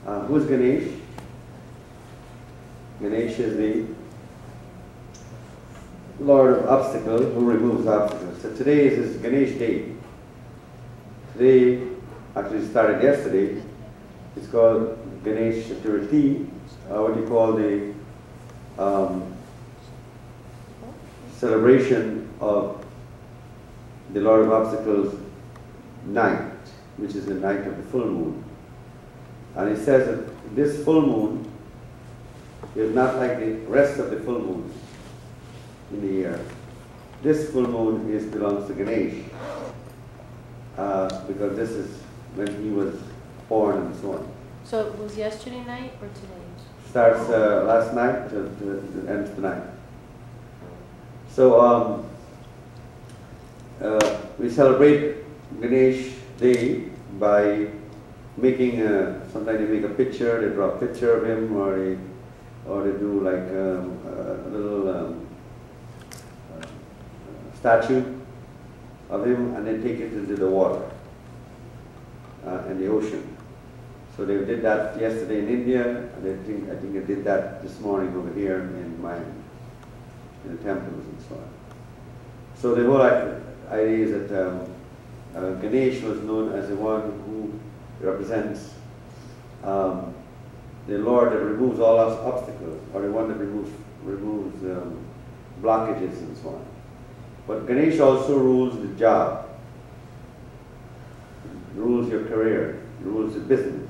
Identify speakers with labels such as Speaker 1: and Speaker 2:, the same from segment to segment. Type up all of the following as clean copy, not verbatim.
Speaker 1: Who is Ganesh? Ganesh is the Lord of obstacles who removes obstacles. So today is his Ganesh-Day. Today, actually started yesterday, it's called Ganesh Chaturthi, what do you call the celebration of the Lord of Obstacles night, which is the night of the full moon. And it says that this full moon is not like the rest of the full moons in the year. This full moon belongs to Ganesh, because this is when he was born and so on.
Speaker 2: So it was yesterday night or today?
Speaker 1: Starts last night to ends tonight. So we celebrate Ganesh Day by making, sometimes they make a picture, they draw a picture of him, or they do like a little statue of him, and then take it into the water, in the ocean. So they did that yesterday in India, and I think they did that this morning over here in the temples and so on. So the whole idea is that Ganesh was known as the one who represents the Lord that removes all obstacles, or the one that removes blockages and so on. But Ganesh also rules the job, rules your career, rules the business.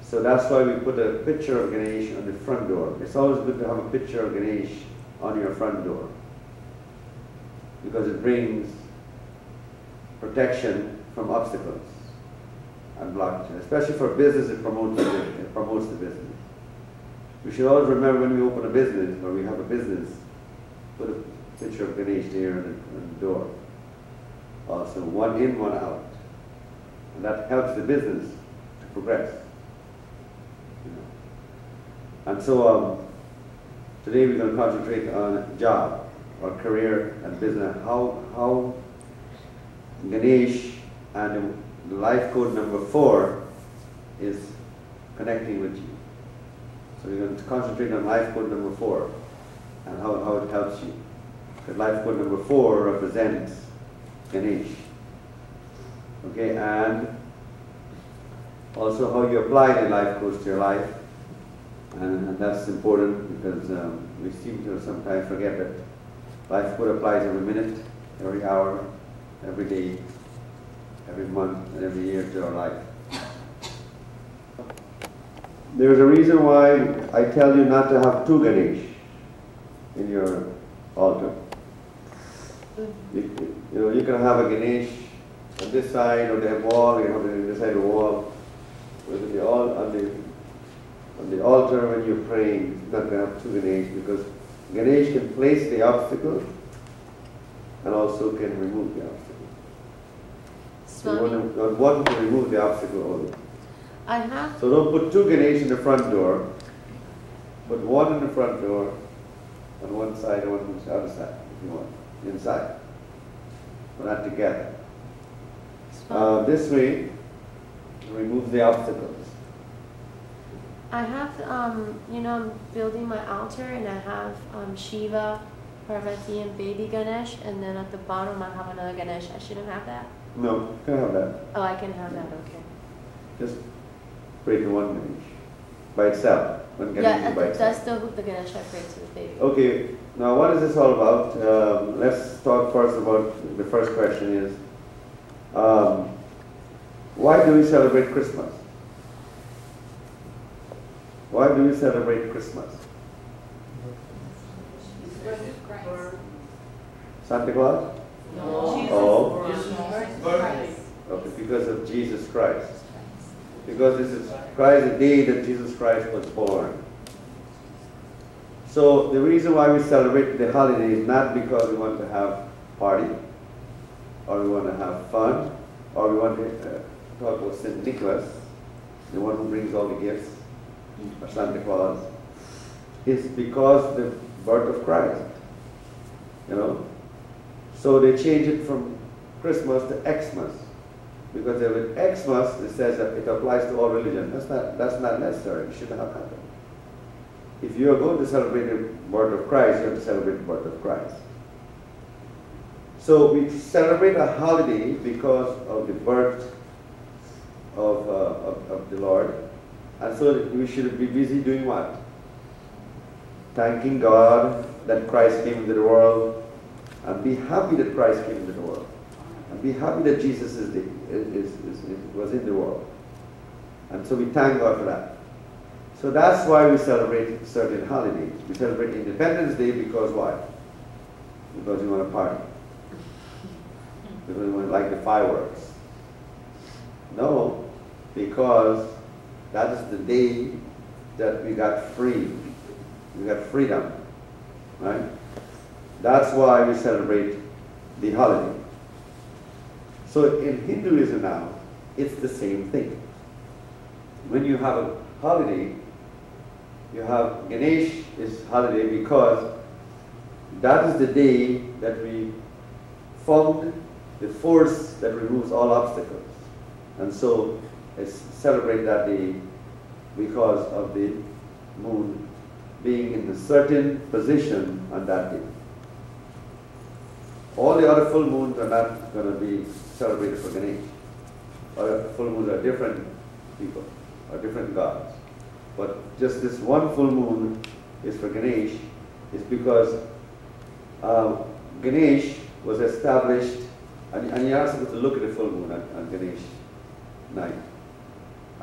Speaker 1: So that's why we put a picture of Ganesh on the front door. It's always good to have a picture of Ganesh on your front door, because it brings protection from obstacles and blockages. Especially for business, it promotes the business. We should always remember when we open a business, or we have a business, put a picture of Ganesh there on the door. Also, one in, one out. And that helps the business to progress. And so today we're going to concentrate on job or career and business. How Ganesh and the Lifecode number 4 is connecting with you. So we're going to concentrate on Lifecode number 4 and how it helps you. Because Lifecode number 4 represents Ganesh. Okay, and also how you apply the life codes to your life. And that's important, because we seem to sometimes forget that life code applies every minute, every hour, every day, every month, and every year to our life. There's a reason why I tell you not to have 2 Ganesh in your altar. You can have a Ganesh on this side of the wall, you have it on this side of the wall. On the altar when you're praying, you're not going to have 2 Ganesh, because Ganesh can place the obstacle and also can remove the obstacle.
Speaker 2: Swami?
Speaker 1: So one to remove the obstacle only.
Speaker 2: I have.
Speaker 1: So don't put 2 Ganesh in the front door. Put one in the front door on one side and one on the other side, if you want, inside. But not together. This way, it removes the obstacles.
Speaker 2: I have, I'm building my altar, and I have Shiva, Parvati, and baby Ganesh, and then at the bottom I have another Ganesh. I shouldn't have that?
Speaker 1: No, you can have that.
Speaker 2: Oh, I can have that, okay.
Speaker 1: Just break one Ganesh by itself. One Ganesh is by itself.
Speaker 2: That's the Ganesh I prayed to the baby.
Speaker 1: Okay, now what is this all about? Let's talk first about, the first question is, why do we celebrate Christmas? Why do we celebrate Christmas? Santa Claus?
Speaker 3: No.
Speaker 1: Oh.
Speaker 3: Birthday.
Speaker 1: Okay, because of Jesus Christ. Because this is Christ, the day that Jesus Christ was born. So the reason why we celebrate the holiday is not because we want to have a party, or we want to have fun, or we want to talk about St. Nicholas, the one who brings all the gifts, or Santa Claus. It's because the birth of Christ. So they change it from Christmas to Xmas. Because with Xmas, it says that it applies to all religion. That's not necessary. It shouldn't have happened. If you are going to celebrate the birth of Christ, you have to celebrate the birth of Christ. So we celebrate a holiday because of the birth of the Lord. And so we should be busy doing what? Thanking God that Christ came into the world, and be happy that Christ came into the world, and be happy that Jesus was in the world. And so we thank God for that. So that's why we celebrate certain holidays. We celebrate Independence Day because why? Because we want to party. Because we want to like the fireworks. No, because that is the day that we got free. We got freedom, right? That's why we celebrate the holiday. So in Hinduism now, it's the same thing. When you have a holiday, you have Ganesh is holiday because that is the day that we found the force that removes all obstacles. And so it's celebrate that day because of the moon being in a certain position on that day. All the other full moons are not going to be celebrated for Ganesh. Other full moons are different people, are different gods. But just this one full moon is for Ganesh, is because Ganesh was established, and you're not supposed to look at the full moon on Ganesh night.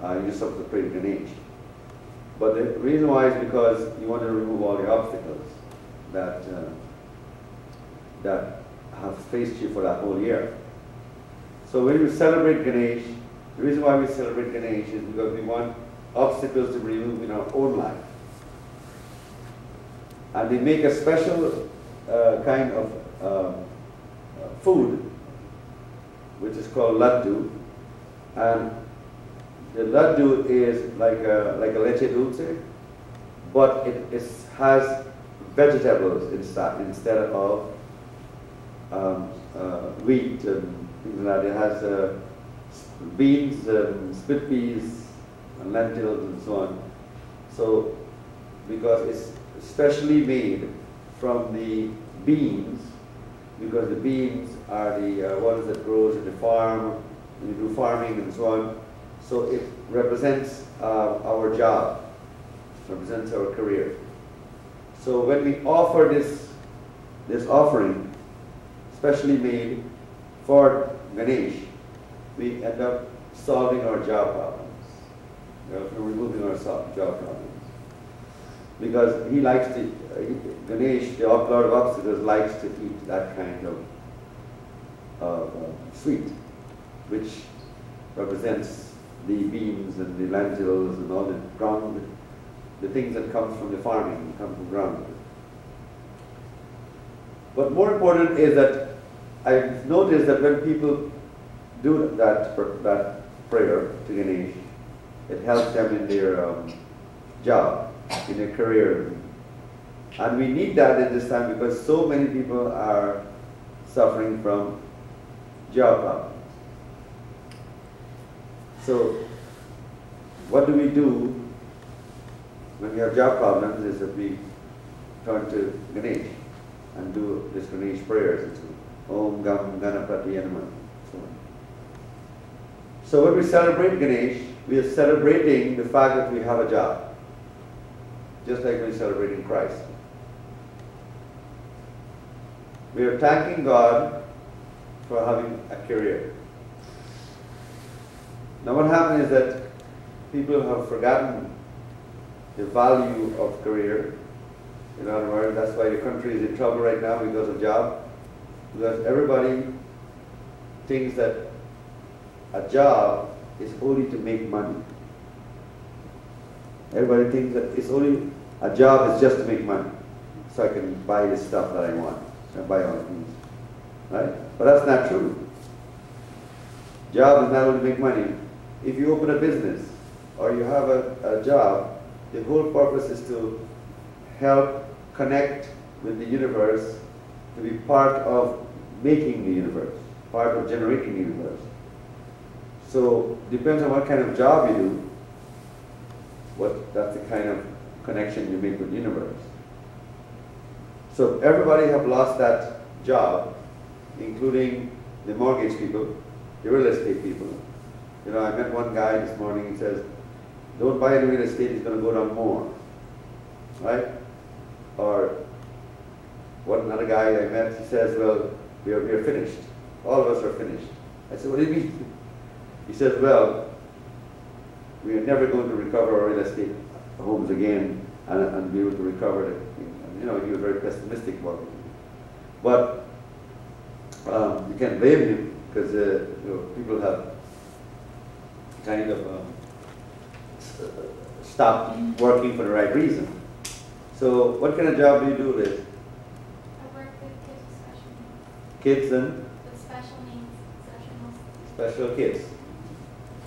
Speaker 1: You're supposed to pray to Ganesh. But the reason why is because you want to remove all the obstacles that have faced you for that whole year. So when we celebrate Ganesh, the reason why we celebrate Ganesh is because we want obstacles to be removed in our own life. And they make a special kind of food, which is called laddu. And the laddu is like a leche dulce, but it has vegetables instead of wheat and things like that. It has beans and split peas and lentils and so on. So, because it's specially made from the beans, because the beans are the ones that grows in the farm, when you do farming and so on. So it represents our job, represents our career. So when we offer this offering, specially made for Ganesh, we end up solving our job problems. We're removing our job problems. Because he likes to, Ganesh, the Lord of Obstacles, likes to eat that kind of sweet, which represents the beans and the lentils and all the ground, the things that come from the farming, come from ground. But more important is that I've noticed that when people do that prayer to Ganesh, it helps them in their job, in their career. And we need that at this time because so many people are suffering from job problems. So, what do we do when we have job problems is that we turn to Ganesh and do this Ganesh prayers. It's Om Gam Ganapati Yanama. So when we celebrate Ganesh, we are celebrating the fact that we have a job, just like we're celebrating Christ. We are thanking God for having a career. Now what happens is that people have forgotten the value of career. In other words, that's why the country is in trouble right now because of job. Because everybody thinks that a job is only to make money. Everybody thinks that it's only, a job is just to make money. So I can buy the stuff that I want. So I buy all the things. Right? But that's not true. Job is not only to make money. If you open a business or you have a job, the whole purpose is to help connect with the universe, to be part of making the universe, part of generating the universe. So depends on what kind of job you do, that's the kind of connection you make with the universe. So everybody have lost that job, including the mortgage people, the real estate people. You know, I met one guy this morning, he says, don't buy any real estate, it's going to go down more. Right? Or another guy I met, he says, well, we are finished. All of us are finished. I said, what do you mean? He says, well, we are never going to recover our real estate homes again and be able to recover it. You know, he was very pessimistic about it. But you can't blame him because you know, people have kind of stopped working for the right reason. So what kind of job do you do, Liz?
Speaker 3: I work with kids with special needs.
Speaker 1: Kids and?
Speaker 3: With special needs,
Speaker 1: Special kids.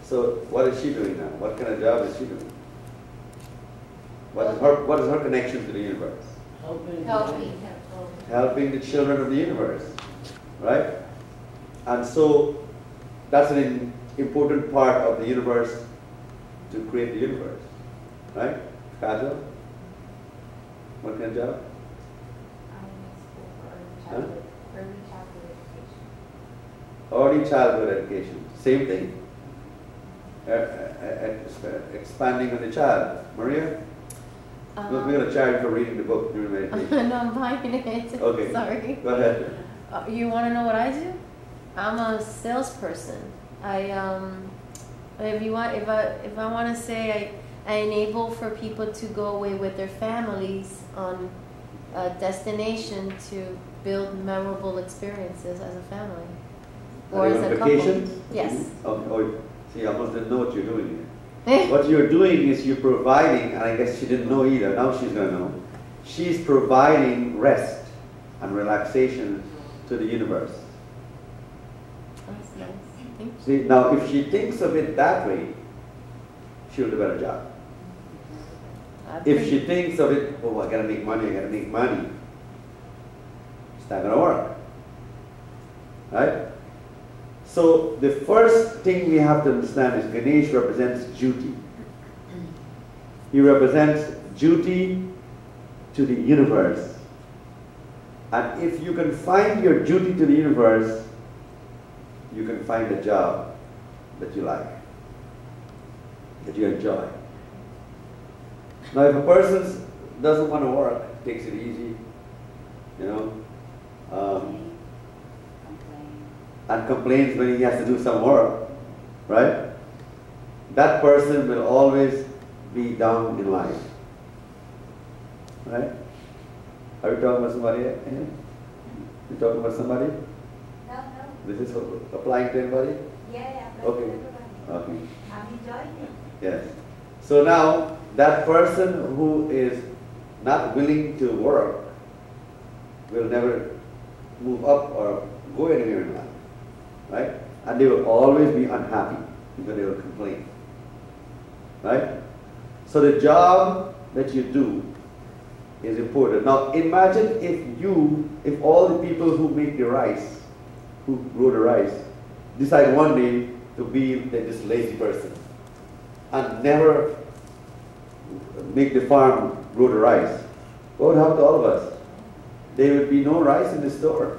Speaker 1: So what is she doing now? What kind of job is she doing? What is her connection to the universe? Helping the children of the universe, right? And so that's an important part of the universe to create the universe, right? Kajal? What kind of job?
Speaker 4: I'm in school for early childhood education.
Speaker 1: Early childhood education, same thing. Expanding on the child. Maria? We're going to charge you for reading the book during meditation.
Speaker 2: No, I'm buying it.
Speaker 1: Okay.
Speaker 2: Sorry.
Speaker 1: Go ahead.
Speaker 2: You want to know what I do? I'm a salesperson. If I want to say I enable for people to go away with their families on a destination to build memorable experiences as a family or as a
Speaker 1: vacation?
Speaker 2: couple. Yes.
Speaker 1: Oh, see, I almost didn't know what you're doing here. What you're doing is you're providing, and I guess she didn't know either, now she's going to know. She's providing rest and relaxation to the universe.
Speaker 2: That's nice. Thank you.
Speaker 1: See, now if she thinks of it that way, she'll do a better job. If she thinks of it, oh, I gotta make money, it's not gonna work. Right? So the first thing we have to understand is Ganesh represents duty. He represents duty to the universe. And if you can find your duty to the universe, you can find a job that you like, that you enjoy. Now if a person doesn't want to work, takes it easy, you know, and complains when he has to do some work, right? That person will always be down in life, right? Are you talking about somebody? You talking about somebody?
Speaker 4: No.
Speaker 1: This is applying to anybody?
Speaker 4: Yeah.
Speaker 1: Okay.
Speaker 4: Okay. I'm enjoying it.
Speaker 1: Yes. So now, that person who is not willing to work will never move up or go anywhere in life, right? And they will always be unhappy because they will complain, right? So the job that you do is important. Now imagine if all the people who make the rice, who grow the rice, decide one day to be this lazy person and never make the farm grow the rice. What would happen to all of us? There would be no rice in the store.